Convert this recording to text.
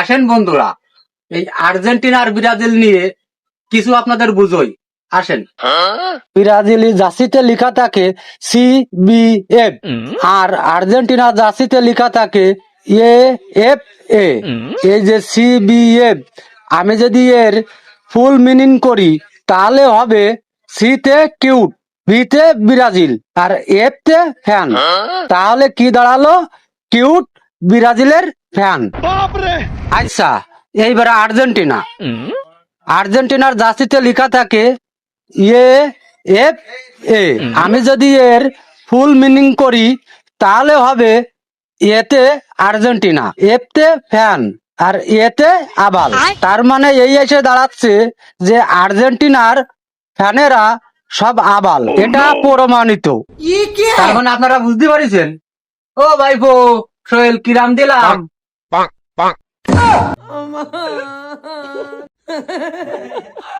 আসেন বন্ধুরা, এই আর্জেন্টিনা আর ব্রাজিল নিয়ে কিছু আপনাদের বুঝোই। আসেন। ব্রাজিলি জার্সিতে লেখা থাকে CBF আর আর্জেন্টিনা জার্সিতে লেখা থাকে AFA। এই যে CBF, আমি যদি এর ফুল মিনিং করি তাহলে হবে সি তে কিউট, বি তে ব্রাজিল আর এফ তে ফ্যান। তাহলে কি দাঁড়ালো? কিউট ব্রাজিলের ফ্যান। আচ্ছা, এইবারে আর্জেন্টিনা। আর্জেন্টিনার জার্সিতে লেখা থাকে AFA। আমি যদি এর ফুল মিনিং করি তাহলে হবে এতে আর্জেন্টিনা, এফতে ফ্যান আর এতে আবাল। তার মানে এই এসে দাঁড়াচ্ছে যে আর্জেন্টিনার ফ্যানেরা সব আবাল, এটা প্রমাণিত। তার মানে আপনারা বুঝতে পারছেন। ও ভাইপো, সোহেল কিরাম দিলাম।